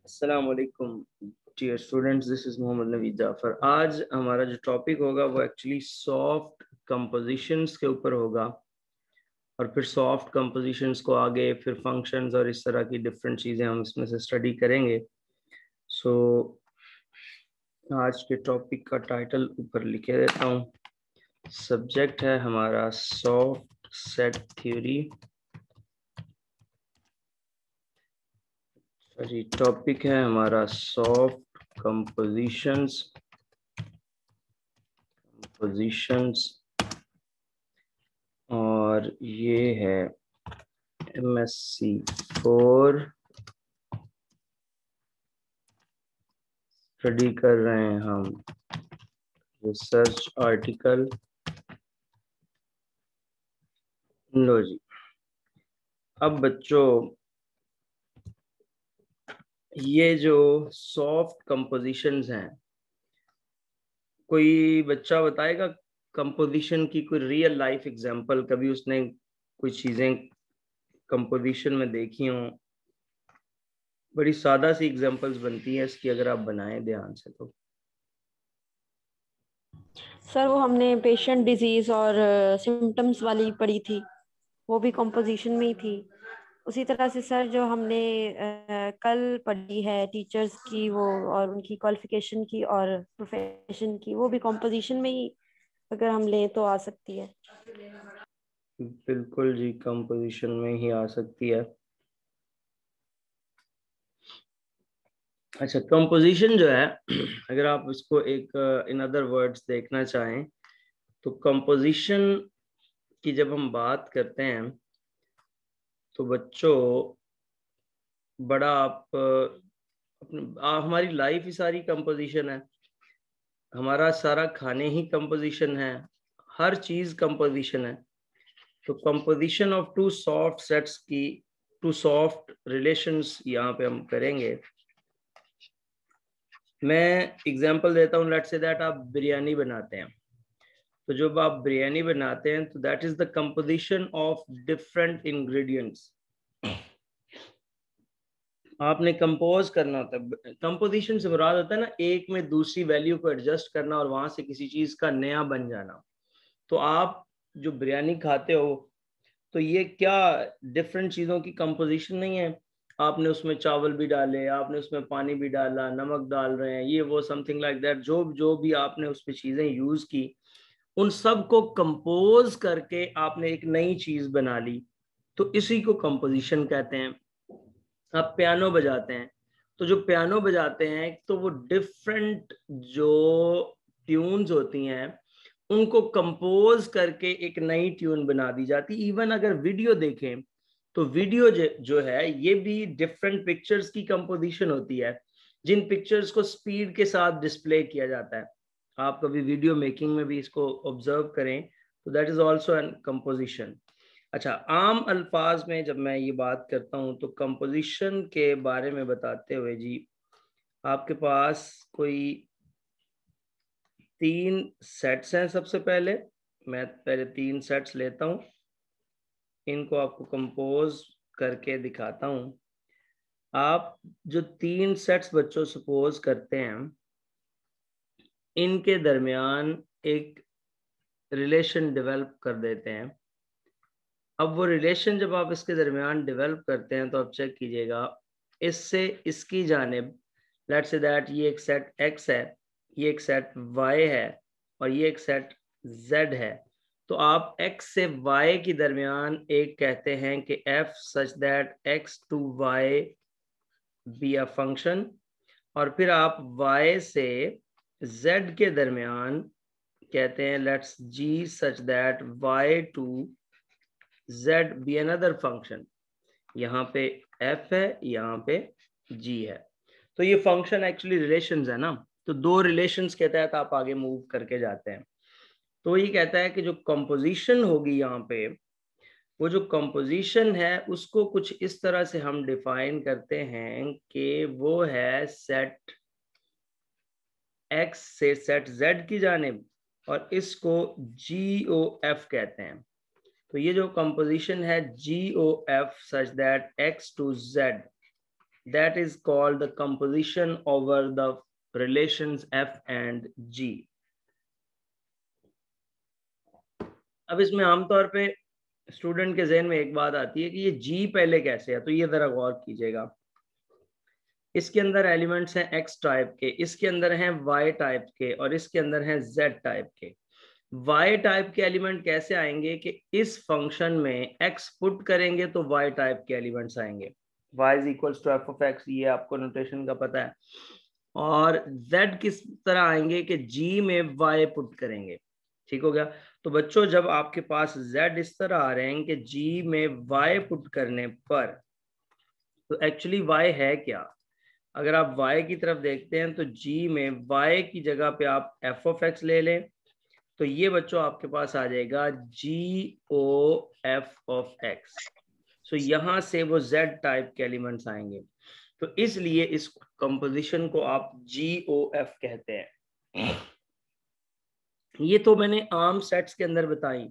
अस्सलाम वालेकुम dear students, this is Mohammad Naveed Jafar. आज हमारा जो टॉपिक होगा वो एक्चुअली सॉफ्ट कंपोजिशंस के ऊपर होगा, और फिर सॉफ्ट कंपोजिशंस को आगे फिर फंक्शंस और इस तरह की डिफरेंट चीज़ें हम इसमें से स्टडी करेंगे। सो आज के टॉपिक का टाइटल ऊपर लिखे देता हूँ। सब्जेक्ट है हमारा soft set theory. Sorry, topic है हमारा सॉफ्ट कंपोजिशंस और ये है MSc 4 स्टडी कर रहे हैं हम रिसर्च आर्टिकल। लो जी, अब बच्चों ये जो सॉफ्ट कंपोजिशंस हैं, कोई बच्चा बताएगा कंपोजिशन की कोई रियल लाइफ एग्जांपल, कभी उसने कोई चीजें कंपोजिशन में देखी हों? बड़ी सादा सी एग्जांपल्स बनती है इसकी, अगर आप बनाएं ध्यान से तो। सर वो हमने पेशेंट डिजीज और सिम्टम्स वाली पढ़ी थी, वो भी कंपोजिशन में ही थी। उसी तरह से सर जो हमने कल पढ़ी है टीचर्स की, वो और उनकी क्वालिफिकेशन की और प्रोफेशन की, वो भी कंपोजिशन में ही अगर हम लें तो आ सकती है। बिल्कुल जी, कंपोजिशन में ही आ सकती है। अच्छा, कंपोजिशन जो है अगर आप इसको एक इन अदर वर्ड्स देखना चाहें तो कंपोजिशन की जब हम बात करते हैं तो बच्चों बड़ा आप हमारी लाइफ ही सारी कंपोजिशन है, हमारा सारा खाने ही कंपोजिशन है, हर चीज कंपोजिशन है। तो composition of two soft sets की, टू सॉफ्ट रिलेशंस यहाँ पे हम करेंगे। मैं एग्जांपल देता हूँ, लेट्स से दैट आप बिरयानी बनाते हैं। तो जब आप बिरयानी बनाते हैं तो that is the composition of different ingredients. आपने कंपोज करना होता है। कंपोजिशन से मुराद होता है ना, एक में दूसरी वैल्यू को एडजस्ट करना और वहां से किसी चीज का नया बन जाना। तो आप जो बिरयानी खाते हो तो ये क्या डिफरेंट चीजों की कंपोजिशन नहीं है? आपने उसमें चावल भी डाले, आपने उसमें पानी भी डाला, नमक डाल रहे हैं, ये वो समथिंग लाइक दैट, जो जो भी आपने उसमें चीजें यूज की, उन सब को कंपोज करके आपने एक नई चीज बना ली। तो इसी को कंपोजिशन कहते हैं। आप पियानो बजाते हैं तो जो पियानो बजाते हैं तो वो डिफरेंट जो ट्यून्स होती हैं उनको कंपोज करके एक नई ट्यून बना दी जाती। इवन अगर वीडियो देखें तो वीडियो जो है ये भी डिफरेंट पिक्चर्स की कंपोजिशन होती है, जिन पिक्चर्स को स्पीड के साथ डिस्प्ले किया जाता है। आप कभी वीडियो मेकिंग में भी इसको ऑब्जर्व करें तो that is also an composition. अच्छा, आम अल्फाज में जब मैं ये बात करता हूँ तो कंपोजिशन के बारे में बताते हुए जी, आपके पास कोई 3 सेट्स हैं। सबसे पहले मैं पहले 3 सेट्स लेता हूँ, इनको आपको कंपोज करके दिखाता हूँ। आप जो 3 सेट्स बच्चों सपोज करते हैं, इनके दरमियान एक रिलेशन डेवलप कर देते हैं। अब वो रिलेशन जब आप इसके दरमियान डेवलप करते हैं तो आप चेक कीजिएगा, इससे इसकी जानिब, लेट्स से दैट ये एक सेट x है, ये एक सेट y है और ये एक सेट z है। तो आप x से y के दरमियान एक कहते हैं कि f such that x to y be a function, और फिर आप y से z के दरमियान कहते हैं let's g such that y to z be another function. यहाँ पे f है, यहाँ पे g है। तो ये फंक्शन एक्चुअली रिलेशंस है ना, तो दो रिलेशंस के तहत आप आगे मूव करके जाते हैं। तो ये कहता है कि जो कंपोजिशन होगी यहाँ पे, वो जो कंपोजिशन है उसको कुछ इस तरह से हम डिफाइन करते हैं कि वो है सेट x से सेट z की जानिब, और इसको GOF कहते हैं। तो ये जो कंपोजिशन है GOF such that x to z, that is called the composition over the relations f and g. अब इसमें आमतौर पे स्टूडेंट के जहन में एक बात आती है कि ये g पहले कैसे है, तो ये जरा गौर कीजिएगा। इसके अंदर एलिमेंट्स हैं x टाइप के, इसके अंदर हैं y टाइप के और इसके अंदर हैं z टाइप के। y टाइप के एलिमेंट कैसे आएंगे कि इस फंक्शन में x पुट करेंगे तो y टाइप के एलिमेंट्स आएंगे, y is equals to f of x, ये आपको नोटेशन का पता है। और z किस तरह आएंगे कि g में y पुट करेंगे, ठीक हो गया। तो बच्चों जब आपके पास z इस तरह आ रहे हैं कि g में y पुट करने पर, तो एक्चुअली y है क्या, अगर आप y की तरफ देखते हैं तो g में y की जगह पे आप f ऑफ x ले लें, तो ये बच्चों आपके पास आ जाएगा GOF ऑफ x। सो यहां से वो z टाइप के एलिमेंट्स आएंगे, तो इसलिए इस कंपोजिशन को आप GOF कहते हैं। ये तो मैंने आम सेट्स के अंदर बताई।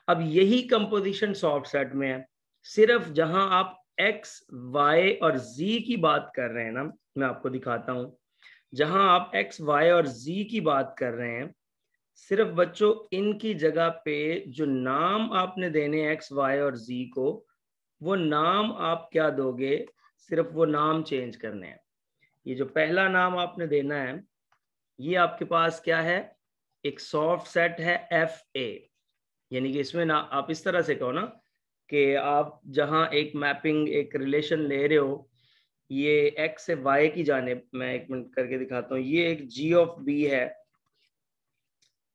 अब यही कंपोजिशन सॉफ्ट सेट में है, सिर्फ जहां आप x, y और z की बात कर रहे हैं ना, मैं आपको दिखाता हूं, जहां आप x, y और z की बात कर रहे हैं, सिर्फ बच्चों इनकी जगह पे जो नाम आपने देने x, y और z को, वो नाम आप क्या दोगे, सिर्फ वो नाम चेंज करने हैं। ये जो पहला नाम आपने देना है, ये आपके पास क्या है, एक सॉफ्ट सेट है FA, यानी कि इसमें ना आप इस तरह से कहो ना कि आप जहां एक मैपिंग, एक रिलेशन ले रहे हो, ये x से y की जानिब, मैं एक मिनट करके दिखाता हूँ, ये एक G ऑफ B है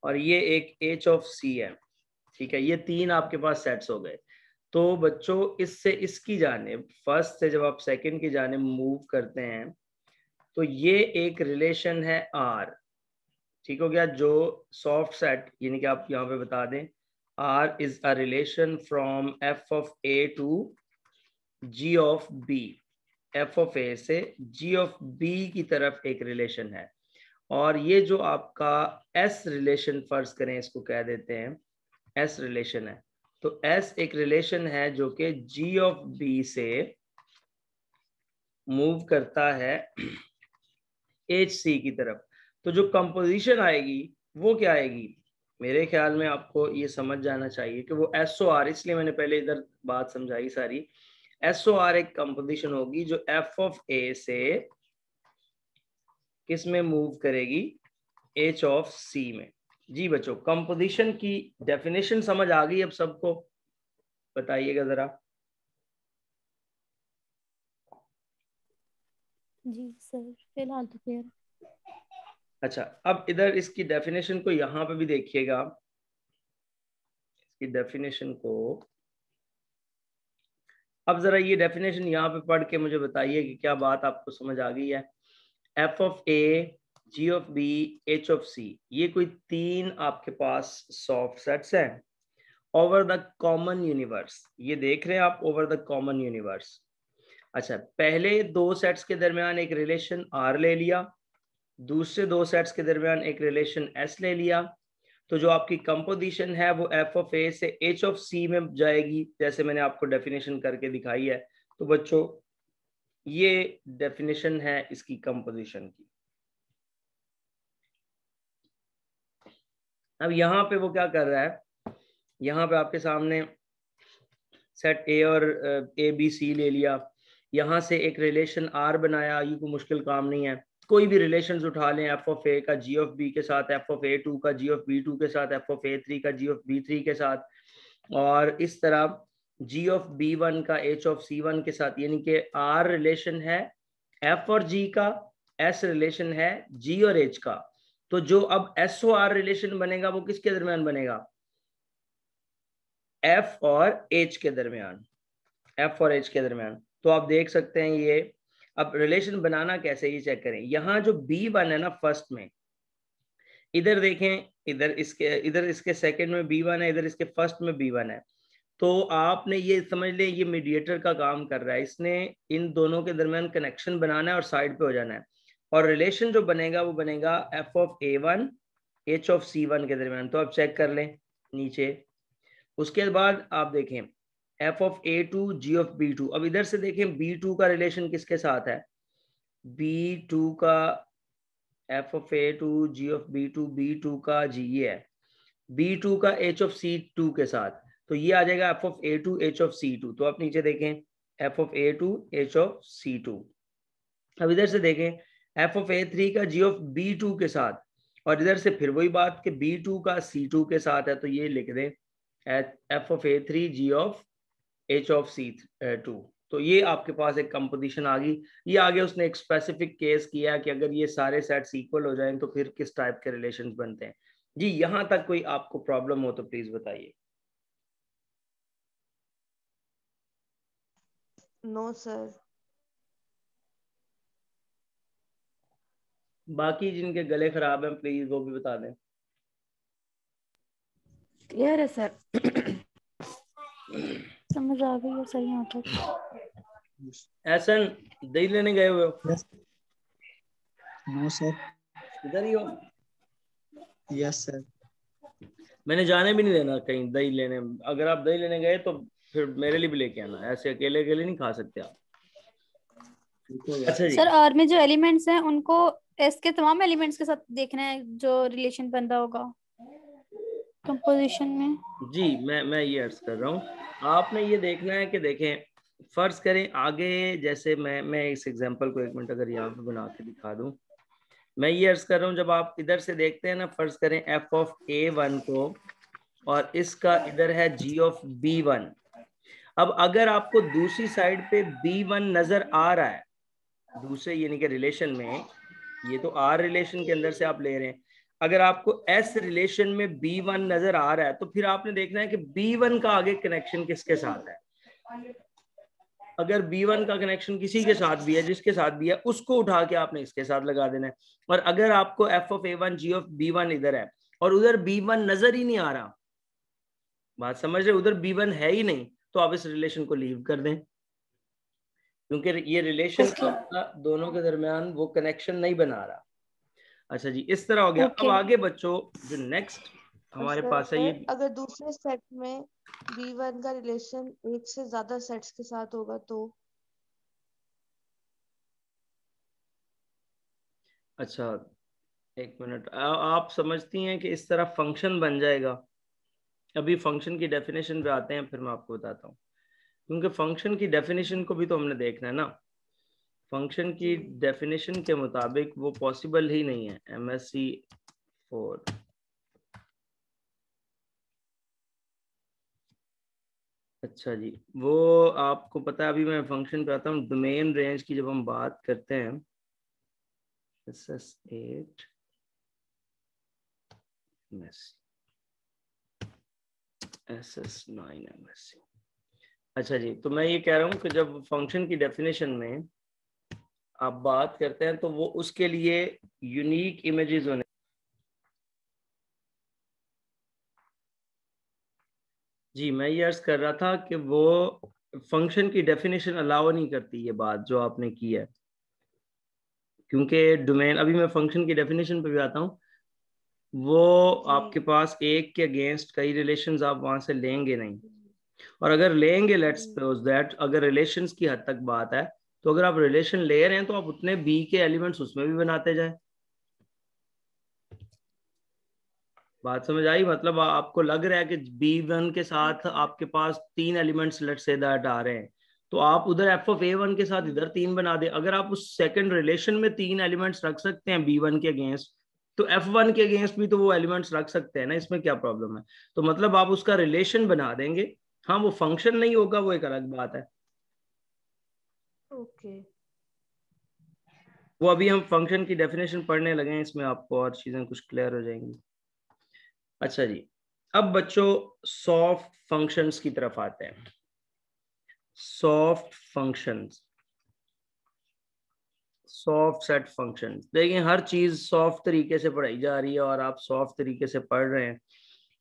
और ये एक H ऑफ C है, ठीक है। ये तीन आपके पास सेट्स हो गए। तो बच्चों इससे इसकी जानिब, फर्स्ट से जब आप सेकंड की जानिब मूव करते हैं, तो ये एक रिलेशन है R, ठीक हो गया, जो सॉफ्ट सेट, यानी कि आप यहाँ पे बता दें R is a relation from F of A to G of B, F of A से G ऑफ B की तरफ एक रिलेशन है। और ये जो आपका S रिलेशन, फर्ज करें इसको कह देते हैं S रिलेशन है, तो S एक रिलेशन है जो कि G ऑफ B से मूव करता है HC की तरफ। तो जो कंपोजिशन आएगी वो क्या आएगी, मेरे ख्याल में आपको ये समझ जाना चाहिए कि वो SOR, इसलिए मैंने पहले इधर बात समझाई सारी। SOR एक कंपोजिशन होगी जो F ऑफ A से किस में मूव करेगी, H ऑफ C में। जी बच्चों, कंपोजिशन की डेफिनेशन समझ आ गई अब सबको, बताइएगा जरा। जी सर, फिलहाल तो क्लियर। अच्छा, अब इधर इसकी डेफिनेशन को यहाँ पे भी देखिएगा, इसकी डेफिनेशन को, अब जरा ये डेफिनेशन यहाँ पे पढ़ के मुझे बताइए कि क्या बात आपको समझ आ गई है। F of A, G of B, H of C, ये कोई तीन आपके पास सॉफ्ट सेट्स हैं ओवर द कॉमन यूनिवर्स, ये देख रहे हैं आप, ओवर द कॉमन यूनिवर्स। अच्छा, पहले दो सेट्स के दरमियान एक रिलेशन R ले लिया, दूसरे दो सेट्स के दरमियान एक रिलेशन S ले लिया, तो जो आपकी कंपोजिशन है वो F ऑफ A से H ऑफ C में जाएगी, जैसे मैंने आपको डेफिनेशन करके दिखाई है। तो बच्चों ये डेफिनेशन है इसकी कंपोजिशन की। अब यहाँ पे वो क्या कर रहा है, यहाँ पे आपके सामने सेट A और ABC ले लिया, यहाँ से एक रिलेशन R बनाया, ये कोई मुश्किल काम नहीं है, कोई भी रिलेशंस उठा लें, F ऑफ A का G ऑफ B के साथ, F ऑफ A2 का G ऑफ B2 के साथ, F ऑफ A3 का G ऑफ B3 के साथ, और इस तरह G ऑफ B1 का H ऑफ C1 के साथ, यानी कि R रिलेशन है F और G का, S रिलेशन है G और H का। तो जो अब SOR रिलेशन बनेगा वो किसके दरमियान बनेगा, F और H के दरमियान, F और H के दरमियान। तो आप देख सकते हैं ये, अब रिलेशन बनाना कैसे, ये चेक करें। यहाँ जो B1 है ना फर्स्ट में, इधर देखें, इधर इसके सेकंड में B1 है, इधर इसके फर्स्ट में B1 है, तो आपने ये समझ लें ये मीडिएटर का काम कर रहा है, इसने इन दोनों के दरमियान कनेक्शन बनाना है और साइड पे हो जाना है, और रिलेशन जो बनेगा वो बनेगा F of A1 H of C1 के दरमियान। तो आप चेक कर लें नीचे, उसके बाद आप देखें f of a to g of b two. अब इधर से देखें बी टू का रिलेशन किसके साथ है, बी टू का F of a to g of b to का जी ये है, बी टू का एच ऑफ सी टू के साथ, तो ये आ जाएगा F of a to H of c two. तो आप नीचे देखें f of a to H of c to. अब इधर से देखें एफ ऑफ ए थ्री का जी ऑफ बी टू के साथ, और इधर से फिर वही बात कि बी टू का सी टू के साथ है, तो ये लिख दें f of a three g of h of c two. तो ये आपके पास एक कंपोजिशन आ गई। ये आगे उसने एक स्पेसिफिक केस किया कि अगर ये सारे सेट्स इक्वल हो जाएं तो फिर किस टाइप के रिलेशंस बनते हैं। जी यहां तक कोई आपको प्रॉब्लम हो तो प्लीज बताइए। No sir. बाकी जिनके गले खराब हैं प्लीज वो भी बता दें। क्लियर है सर? समझ आ गई है सर यहाँ तक। एहसन दही लेने गए हुए हो? No sir. इधर ही हो? Yes sir. मैंने जाने भी नहीं देना कहीं दही लेने। अगर आप दही लेने गए तो फिर मेरे लिए भी लेके आना, ऐसे अकेले अकेले नहीं खा सकते आप। अच्छा जी। सर आर में जो एलिमेंट्स हैं उनको एस के तमाम एलिमेंट्स के साथ देखना है जो रिलेशन बन रहा होगा कंपोजिशन में। जी मैं ये अर्ज कर रहा हूँ, आपने ये देखना है कि देखें फर्ज करें आगे, जैसे मैं इस एग्जांपल को एक मिनट अगर यहाँ पे बना के दिखा दूं। मैं ये अर्ज कर रहा हूँ, जब आप इधर से देखते हैं ना, फर्ज करें एफ ऑफ ए वन को, और इसका इधर है जी ऑफ बी वन। अब अगर आपको दूसरी साइड पे बी वन नजर आ रहा है, दूसरे यानी कि रिलेशन में, ये तो आर रिलेशन के अंदर से आप ले रहे हैं, अगर आपको एस रिलेशन में B1 नजर आ रहा है तो फिर आपने देखना है कि B1 का आगे कनेक्शन किसके साथ है। अगर B1 का कनेक्शन किसी के साथ भी है, जिसके साथ भी है, उसको उठा के आपने इसके साथ लगा देना है। और अगर आपको F of A1 ji of B1 इधर है और उधर B1 नजर ही नहीं आ रहा, बात समझ रहे, उधर B1 है ही नहीं, तो आप इस रिलेशन को लीव कर दें, क्योंकि ये रिलेशन दोनों के दरमियान वो कनेक्शन नहीं बना रहा। अच्छा जी, इस तरह हो गया। अब आगे बच्चों जो नेक्स्ट हमारे पास है, ये अगर दूसरे सेट में B1 का रिलेशन एक से ज्यादा सेट्स के साथ होगा तो? अच्छा एक मिनट, आप समझती हैं कि इस तरह फंक्शन बन जाएगा? अभी फंक्शन की डेफिनेशन पे आते हैं, फिर मैं आपको बताता हूँ, क्योंकि फंक्शन की डेफिनेशन को भी तो हमने देखना है ना। फंक्शन की डेफिनेशन के मुताबिक वो पॉसिबल ही नहीं है। MSc 4 अच्छा जी, वो आपको पता है, अभी मैं फंक्शन पे आता हूँ। डोमेन रेंज की जब हम बात करते हैं, SS8 MSc, SS9 MSc। अच्छा जी, तो मैं ये कह रहा हूँ कि जब फंक्शन की डेफिनेशन में आप बात करते हैं तो वो उसके लिए यूनिक इमेजेस होने। जी मैं ये अर्ज कर रहा था कि वो फंक्शन की डेफिनेशन अलाउ नहीं करती ये बात जो आपने की है, क्योंकि डोमेन, अभी मैं फंक्शन की डेफिनेशन पे भी आता हूँ, वो आपके पास एक के अगेंस्ट कई रिलेशंस आप वहां से लेंगे नहीं। और अगर लेंगे, लेट्स सपोज दैट अगर रिलेशंस की हद तक बात है, तो अगर आप रिलेशन ले रहे हैं तो आप उतने बी के एलिमेंट्स उसमें भी बनाते जाएं। बात समझ आई? मतलब आपको लग रहा है कि B1 के साथ आपके पास 3 एलिमेंट्स लेट्स से दैट आ रहे हैं, तो आप उधर एफ ऑफ A1 के साथ इधर 3 बना दे। अगर आप उस सेकंड रिलेशन में 3 एलिमेंट्स रख सकते हैं B1 के अगेंस्ट, तो F1 के अगेंस्ट भी तो वो एलिमेंट्स रख सकते हैं ना, इसमें क्या प्रॉब्लम है? तो मतलब आप उसका रिलेशन बना देंगे। हाँ वो फंक्शन नहीं होगा, वो एक अलग बात है। ओके। वो अभी हम फंक्शन की डेफिनेशन पढ़ने लगे हैं, इसमें आपको और चीजें कुछ क्लियर हो जाएंगी। अच्छा जी, अब बच्चों सॉफ्ट फंक्शंस की तरफ आते हैं। Soft functions, soft set functions. देखिए हर चीज सॉफ्ट तरीके से पढ़ाई जा रही है और आप सॉफ्ट तरीके से पढ़ रहे हैं,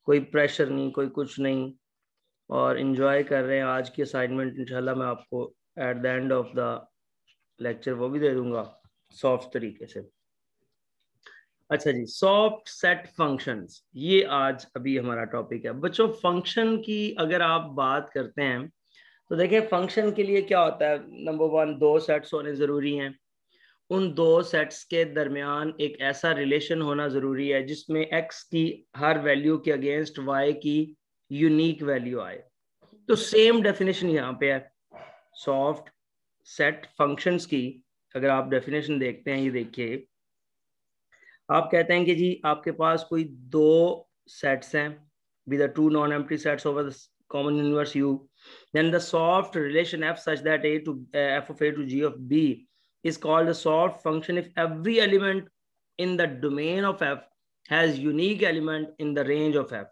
कोई प्रेशर नहीं, कोई कुछ नहीं, और एंजॉय कर रहे हैं। आज की असाइनमेंट इंशाल्लाह मैं आपको at the end of the lecture वो भी दे दूंगा सॉफ्ट तरीके से। अच्छा जी, सॉफ्ट सेट फंक्शंस, ये आज अभी हमारा टॉपिक है बच्चों। फंक्शन की अगर आप बात करते हैं तो देखिए फंक्शन के लिए क्या होता है, नंबर वन, दो सेट्स होने जरूरी हैं। उन दो सेट्स के दरमियान एक ऐसा रिलेशन होना जरूरी है जिसमें x की हर वैल्यू के अगेंस्ट y की यूनिक वैल्यू आए। तो सेम डेफिनेशन यहाँ पे है सॉफ्ट सेट फंक्शंस की। अगर आप डेफिनेशन देखते हैं, ये देखिए, आप कहते हैं कि जी आपके पास कोई दो सेट्स हैं with the two non-empty sets over the common universe U, then the soft relation f such that a to f of a to g of b is called a soft function if every element in the domain of f has unique element in the range of f.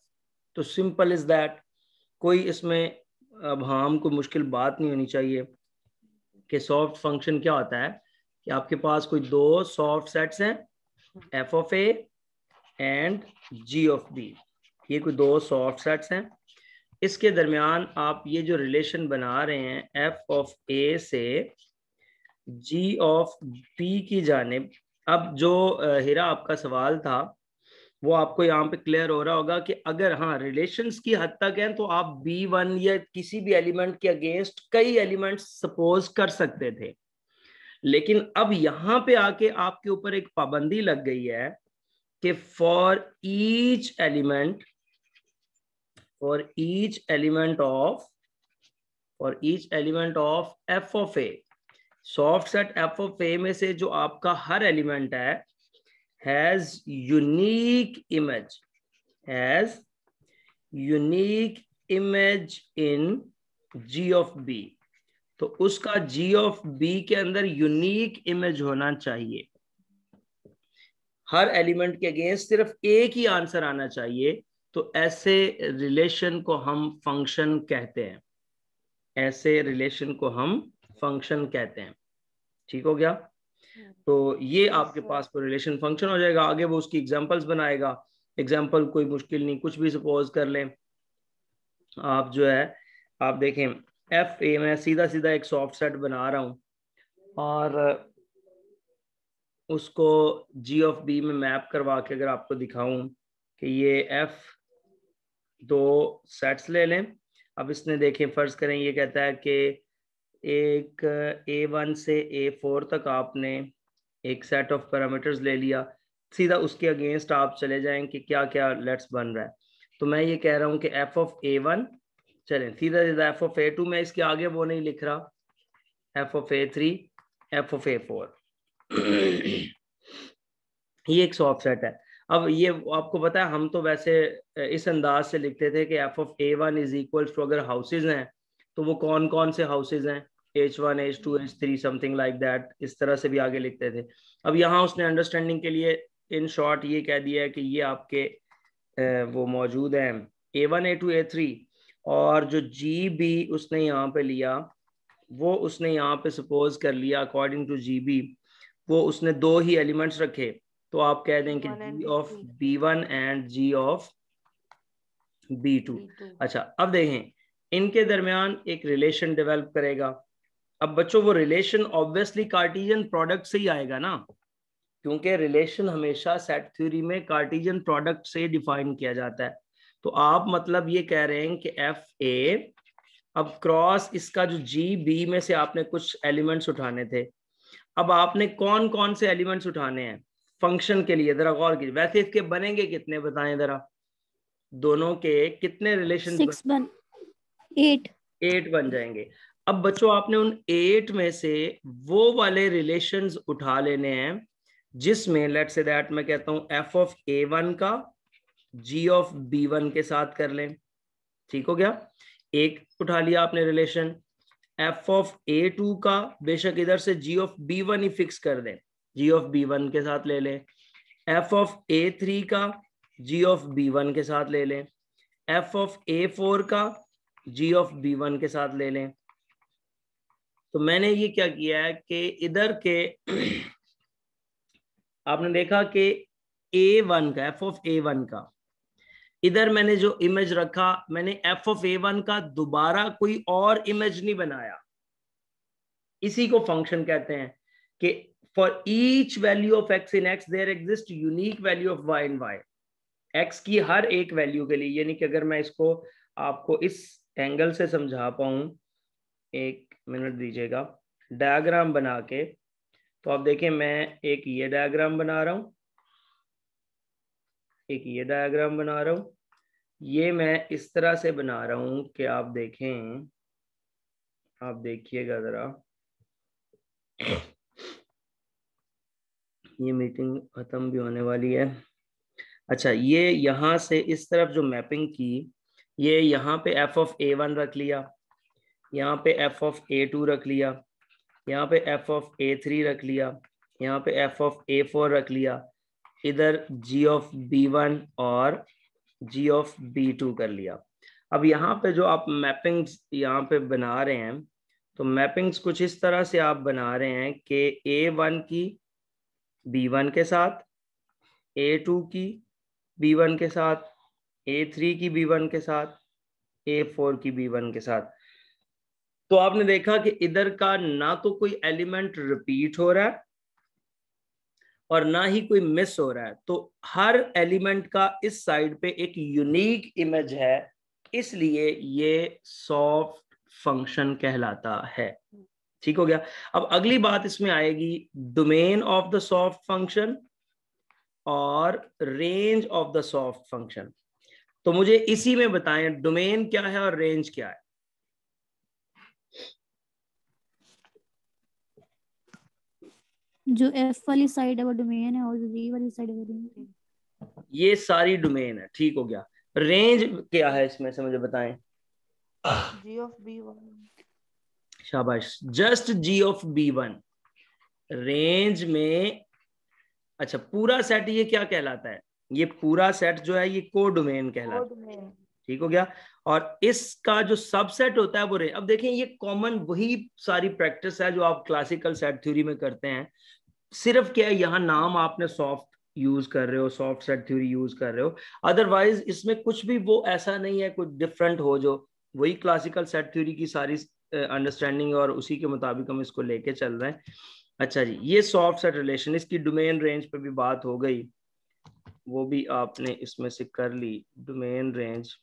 तो simple is that, कोई इसमें अब हम कोई मुश्किल बात नहीं होनी चाहिए कि सॉफ्ट फंक्शन क्या होता है कि आपके पास कोई दो सॉफ्ट सेट्स हैं f of a and g of b, ये कोई दो सॉफ्ट सेट्स हैं, इसके दरमियान आप ये जो रिलेशन बना रहे हैं f of a से g of b की जानिब। अब जो हीरा आपका सवाल था वो आपको यहाँ पे क्लियर हो रहा होगा कि अगर हाँ रिलेशंस की हद तक है तो आप b1 या किसी भी एलिमेंट के अगेंस्ट कई एलिमेंट्स सपोज कर सकते थे, लेकिन अब यहाँ पे आके आपके ऊपर एक पाबंदी लग गई है कि for each element of f of a, soft set f of a में से जो आपका हर एलिमेंट है has unique image in g of b, तो उसका g of b के अंदर यूनिक इमेज होना चाहिए। हर एलिमेंट के अगेंस्ट सिर्फ एक ही आंसर आना चाहिए। तो ऐसे रिलेशन को हम फंक्शन कहते हैं, ऐसे रिलेशन को हम फंक्शन कहते हैं। ठीक हो गया? तो ये आपके पास रिलेशन फंक्शन हो जाएगा। आगे वो उसकी एग्जांपल्स बनाएगा। एग्जांपल कोई मुश्किल नहीं, कुछ भी सपोज कर लें आप। जो है आप देखें एफ ए, मैं सीधा सीधा एक सॉफ्ट सेट बना रहा हूं और उसको जी ऑफ बी में मैप करवा के अगर आपको दिखाऊं कि ये एफ दो सेट्स ले लें। अब इसने देखें, फर्ज करें ये कहता है कि एक A1 से A4 तक आपने एक सेट ऑफ पैरामीटर्स ले लिया, सीधा उसके अगेंस्ट आप चले जाएं कि क्या क्या लेट्स बन रहा है। तो मैं ये कह रहा हूं कि f of A1, चलें सीधा सीधा f of A2, मैं इसके आगे वो नहीं लिख रहा, f of A3, f of A4 ये एक सॉफ्ट सेट है। अब ये आपको पता है हम तो वैसे इस अंदाज से लिखते थे कि f of A1 is equal to, अगर हाउसेज हैं तो वो कौन कौन से हाउसेज हैं, H1 H2 H3 something like that, इस तरह से भी आगे लिखते थे। अब यहाँ उसने अंडरस्टैंडिंग के लिए इन शॉर्ट ये कह दिया है कि ये आपके वो मौजूद हैं A1 A2 A3, और जो GB उसने यहाँ पे लिया वो उसने यहाँ पे सपोज कर लिया अकॉर्डिंग टू GB, वो उसने दो ही एलिमेंट्स रखे। तो आप कह दें कि G of B1 and G of B2। अच्छा, अब देखें इनके दरमियान एक रिलेशन डेवलप करेगा। अब बच्चों वो रिलेशन ऑब्वियसली कार्टेशियन प्रोडक्ट से ही आएगा ना, क्योंकि रिलेशन हमेशा सेट थ्योरी में कार्टेशियन प्रोडक्ट से डिफाइन किया जाता है। तो आप मतलब ये कह रहे हैं कि एफ ए, अब क्रॉस इसका जो जी बी में से आपने कुछ एलिमेंट्स उठाने थे। अब आपने कौन कौन से एलिमेंट्स उठाने हैं फंक्शन के लिए, जरा गौर कीजिए। वैसे इसके बनेंगे कितने बताएं जरा, दोनों के कितने रिलेशन? 8 बन जाएंगे। अब बच्चों आपने उन 8 में से वो वाले रिलेशंस उठा लेने हैं जिसमें लेट्स से दैट मैं कहता हूं f of A1 का g of B1 के साथ कर लें। ठीक हो गया? एक उठा लिया आपने रिलेशन। f of A2 का बेशक इधर से g of B1 he fix कर दें, g of B1 के साथ ले लें। f of A3 का g of B1 के साथ ले लें। f of A4 का g of B1 के साथ ले लें। तो मैंने ये क्या किया है कि इधर के आपने देखा कि A1 का f of A1 का इधर मैंने जो इमेज रखा, मैंने f of A1 का दोबारा कोई और इमेज नहीं बनाया। इसी को फंक्शन कहते हैं कि for each value of x in x there exist unique value of y in y। x की हर एक वैल्यू के लिए, यानी कि अगर मैं इसको आपको इस एंगल से समझा पाऊं एक मिनट दीजिएगा, डायग्राम बना के, तो आप देखें मैं एक ये डायग्राम बना रहा हूँ, एक ये डायग्राम बना रहा हूँ, ये मैं इस तरह से बना रहा हूँ कि आप देखें, आप देखिएगा जरा, ये मीटिंग खत्म भी होने वाली है। अच्छा, ये यहाँ से इस तरफ जो मैपिंग की, ये यहाँ पे f ऑफ a1 रख लिया, यहाँ पे f ऑफ a2 रख लिया, यहाँ पे f ऑफ a3 रख लिया, यहाँ पे f ऑफ a4 रख लिया, इधर g ऑफ b1 और g ऑफ b2 कर लिया। अब यहाँ पे जो आप मैपिंग्स यहाँ पे बना रहे हैं, तो मैपिंग्स कुछ इस तरह से आप बना रहे हैं कि a1 की b1 के साथ, a2 की b1 के साथ, a3 की b1 के साथ, a4 की b1 के साथ। तो आपने देखा कि इधर का ना तो कोई एलिमेंट रिपीट हो रहा है और ना ही कोई मिस हो रहा है, तो हर एलिमेंट का इस साइड पे एक यूनिक इमेज है, इसलिए ये सॉफ्ट फंक्शन कहलाता है। ठीक हो गया। अब अगली बात इसमें आएगी domain of the soft function और range of the soft function. तो मुझे इसी में बताएं डोमेन क्या है और रेंज क्या है। जो एफ वाली साइड है वो डोमेन है और जो जी वाली साइड है वो रेंज है। ये सारी डोमेन है। ठीक हो गया। रेंज क्या है इसमें से मुझे बताएं। जी ऑफ b1। शाबाश, just ji of b1। Range में अच्छा पूरा सेट ये क्या कहलाता है, ये पूरा सेट जो है ये कोडोमेन कहलाता है। ठीक हो गया। और इसका जो सबसेट होता है वो रेंज। अब देखें ये कॉमन वही सारी प्रैक्टिस है जो आप क्लासिकल सेट थ्योरी में करते हैं, सिर्फ क्या है यहाँ नाम आपने सॉफ्ट यूज कर रहे हो, सॉफ्ट सेट थ्योरी यूज कर रहे हो, अदरवाइज इसमें कुछ भी वो ऐसा नहीं है कुछ डिफरेंट हो, जो वही क्लासिकल सेट थ्योरी की सारी अंडरस्टैंडिंग और उसी के मुताबिक हम इसको लेके चल रहे हैं। अच्छा जी, ये सॉफ्ट सेट रिलेशन, इसकी डोमेन रेंज पे भी बात हो गई, वो भी आपने इसमें से कर ली। डोमेन रेंज,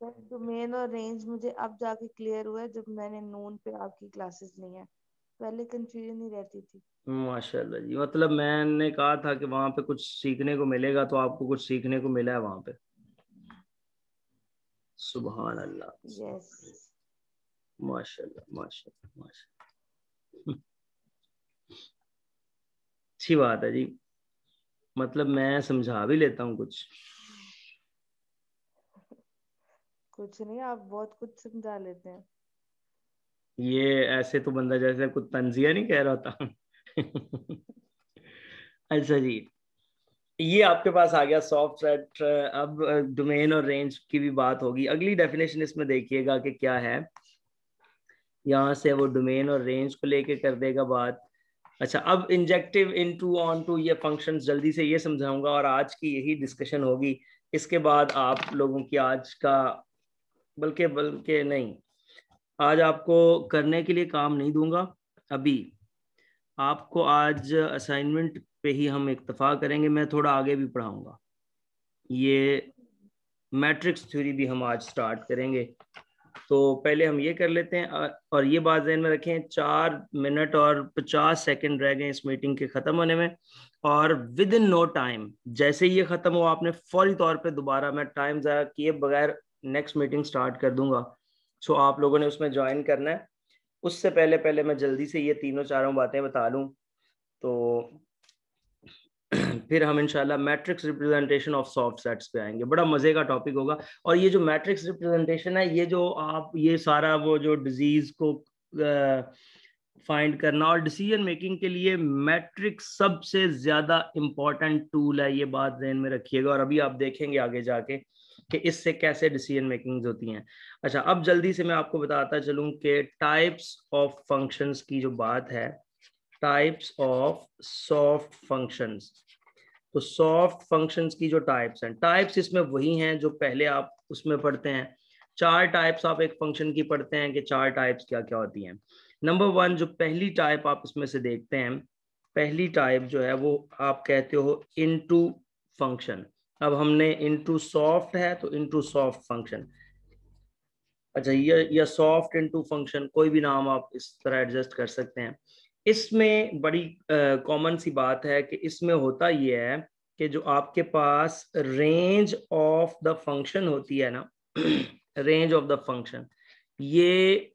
सर डोमेन और रेंज मुझे अब जाके क्लियर हुआ है जब मैंने नून पे आपकी क्लासेस ली हैं, पहले कंफ्यूजन ही रहती थी। माशाल्लाह जी, मतलब मैंने कहा था कि वहां पे कुछ सीखने को मिलेगा, तो आपको कुछ सीखने को मिला है वहां पे। सुभान अल्लाह। यस। माशाल्लाह माशाल्लाह माशाल्लाह। अच्छी बात है जी, मतलब मैं समझा भी लेता हूँ कुछ। कुछ नहीं, आप बहुत कुछ समझा लेते हैं। ये ऐसे तो बंदा जैसे कुछ तंजिया नहीं कह रहा था। अच्छा जी, ये आपके पास आ गया सॉफ्ट सेट। अब डोमेन और रेंज की भी बात होगी। अगली डेफिनेशन इसमें देखिएगा कि क्या है, यहाँ से वो डोमेन और रेंज को लेके कर देगा बात। अच्छा, अब इंजेक्टिव, इनटू, ऑन टू, ये फंक्शंस जल्दी से ये समझाऊंगा और आज की यही डिस्कशन होगी। इसके बाद आप लोगों की आज का बल्कि नहीं, आज आपको करने के लिए काम नहीं दूंगा, अभी आपको आज असाइनमेंट पे ही हम इत्तफा करेंगे। मैं थोड़ा आगे भी पढ़ाऊंगा, ये मैट्रिक्स थ्योरी भी हम आज स्टार्ट करेंगे। तो पहले हम ये कर लेते हैं, और ये बात ध्यान में रखें 4 मिनट और 50 सेकंड रह गए इस मीटिंग के ख़त्म होने में, और विद इन नो टाइम जैसे ये ख़त्म हो आपने फौरी तौर पे दोबारा, मैं टाइम ज़ाया किए बगैर नेक्स्ट मीटिंग स्टार्ट कर दूंगा। सो आप लोगों ने उसमें ज्वाइन करना है। उससे पहले पहले मैं जल्दी से ये तीनों चारों बातें बता लूँ, तो फिर हम इंशाल्लाह matrix representation of soft sets पे आएंगे। बड़ा मजे का टॉपिक होगा। और ये जो मैट्रिक्स रिप्रेजेंटेशन है, ये जो आप ये सारा वो जो डिजीज को फाइंड करना और डिसीजन मेकिंग के लिए मैट्रिक्स सबसे ज्यादा इंपॉर्टेंट टूल है, ये बात ध्यान में रखिएगा। और अभी आप देखेंगे आगे जाके कि इससे कैसे डिसीजन मेकिंग होती हैं। अच्छा, अब जल्दी से मैं आपको बताता चलूं कि टाइप्स ऑफ फंक्शंस की जो बात है, टाइप्स ऑफ सॉफ्ट फंक्शंस। तो सॉफ्ट फंक्शंस की जो टाइप्स हैं, टाइप्स इसमें वही हैं जो पहले आप उसमें पढ़ते हैं। 4 टाइप्स आप एक फंक्शन की पढ़ते हैं कि 4 टाइप्स क्या क्या होती हैं। नंबर 1 जो पहली टाइप आप इसमें से देखते हैं, पहली टाइप जो है वो आप कहते हो इनटू फंक्शन। अब हमने इनटू सॉफ्ट है तो इनटू सॉफ्ट फंक्शन। अच्छा, या सॉफ्ट इनटू फंक्शन, कोई भी नाम आप इस तरह एडजस्ट कर सकते हैं। इसमें बड़ी कॉमन सी बात है कि इसमें होता ये है कि जो आपके पास रेंज ऑफ द फंक्शन होती है ना, रेंज ऑफ द फंक्शन, ये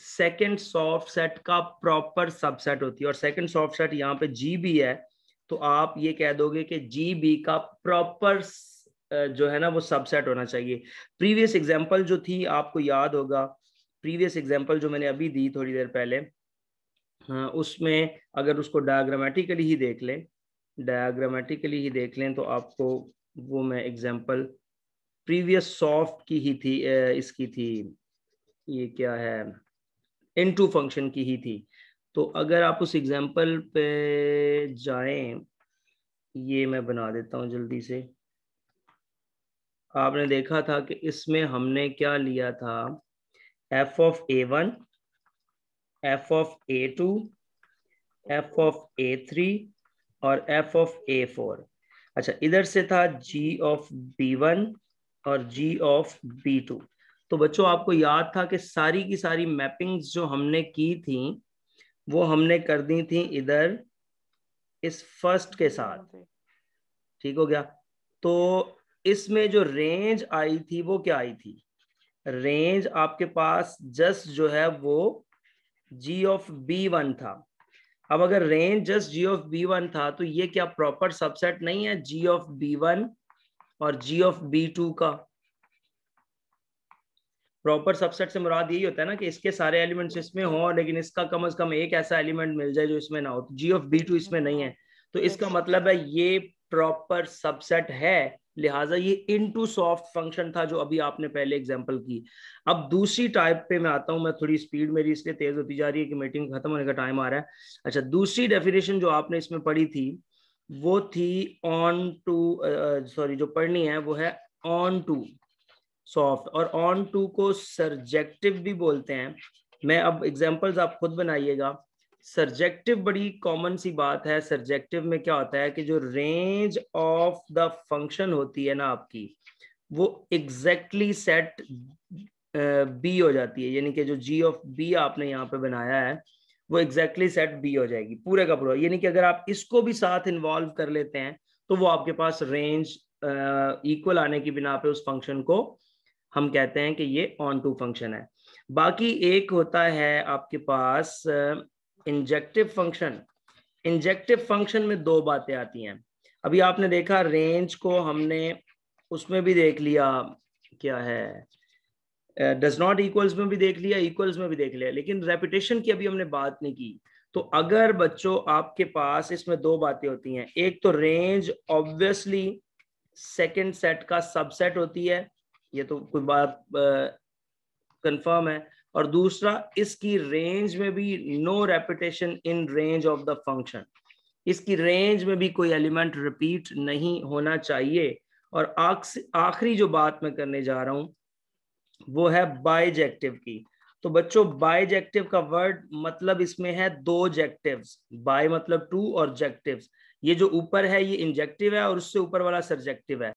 सेकंड सॉफ्ट सेट का प्रॉपर सबसेट होती है। और सेकंड सॉफ्ट सेट यहाँ पे जी भी है, तो आप ये कह दोगे कि जी बी का प्रॉपर जो है ना वो सबसेट होना चाहिए। प्रीवियस एग्जांपल जो थी आपको याद होगा, प्रीवियस एग्जांपल जो मैंने अभी दी थोड़ी देर पहले, हाँ, उसमें अगर उसको डायग्रामेटिकली ही देख लें, डायग्रामेटिकली ही देख लें तो आपको वो मैं एग्जांपल प्रीवियस सॉफ्ट की ही थी, इसकी थी, ये क्या है, इनटू फंक्शन की ही थी। तो अगर आप उस एग्जांपल पे जाएं, ये मैं बना देता हूं जल्दी से। आपने देखा था कि इसमें हमने क्या लिया था, F of A1, F of A2, F of A3 और एफ ऑफ A4। अच्छा, इधर से था G ऑफ B1 और G ऑफ B2। तो बच्चों आपको याद था कि सारी की सारी मैपिंग्स जो हमने की थी वो हमने कर दी थी इधर इस फर्स्ट के साथ, ठीक हो गया। तो इसमें जो रेंज आई थी वो क्या आई थी, रेंज आपके पास जस्ट जो है वो G ऑफ B1 था। अब अगर range just G of B1 था तो ये क्या प्रॉपर सबसेट नहीं है G ऑफ B1 और G ऑफ B2 का? प्रॉपर सबसेट से मुराद यही होता है ना कि इसके सारे एलिमेंट्स इसमें हो लेकिन इसका कम से कम एक ऐसा एलिमेंट मिल जाए जो इसमें ना हो। तो G ऑफ B2 इसमें नहीं है, तो इसका मतलब है ये प्रॉपर सबसेट है, लिहाजा ये इनटू सॉफ्ट फंक्शन था जो अभी आपने पहले एग्जांपल की। अब दूसरी टाइप पे मैं आता हूं, मैं थोड़ी स्पीड मेरी इसलिए तेज होती जा रही है कि मीटिंग खत्म होने का टाइम आ रहा है। अच्छा, दूसरी डेफिनेशन जो आपने इसमें पढ़ी थी वो थी ऑन टू, सॉरी जो पढ़नी है वो है ऑन टू सॉफ्ट, और ऑन टू को सर्जेक्टिव भी बोलते हैं। मैं अब एग्जांपल्स आप खुद बनाइएगा। सर्जेक्टिव बड़ी कॉमन सी बात है। सर्जेक्टिव में क्या होता है कि जो रेंज ऑफ द फंक्शन होती है ना आपकी, वो एग्जैक्टली सेट बी हो जाती है, यानी कि जो जी ऑफ बी आपने यहाँ पे बनाया है वो एग्जैक्टली सेट बी हो जाएगी पूरे का पूरा। यानी कि अगर आप इसको भी साथ इन्वॉल्व कर लेते हैं तो वो आपके पास रेंज इक्वल आने की बिना पे उस फंक्शन को हम कहते हैं कि ये ऑन टू फंक्शन है। बाकी एक होता है आपके पास इंजेक्टिव फंक्शन। इंजेक्टिव फंक्शन में दो बातें आती हैं। अभी आपने देखा रेंज को हमने उसमें भी देख लिया, क्या है, डज नॉट इक्वल्स में भी देख लिया, इक्वल्स में भी देख लिया, लेकिन रेपिटेशन की अभी हमने बात नहीं की। तो अगर बच्चों आपके पास इसमें दो बातें होती हैं, एक तो रेंज ऑब्वियसली सेकंड सेट का सबसेट होती है, ये तो कोई बात कंफर्म है, और दूसरा इसकी रेंज में भी no repetition in range of the function, इसकी रेंज में भी कोई एलिमेंट रिपीट नहीं होना चाहिए। और आखिरी जो बात मैं करने जा रहा हूं वो है बाइजेक्टिव की। तो बच्चों बाइजेक्टिव का वर्ड मतलब इसमें है दो जेक्टिव्स, बाय मतलब टू और जेक्टिव्स। ये जो ऊपर है ये इंजेक्टिव है और उससे ऊपर वाला सर्जेक्टिव है।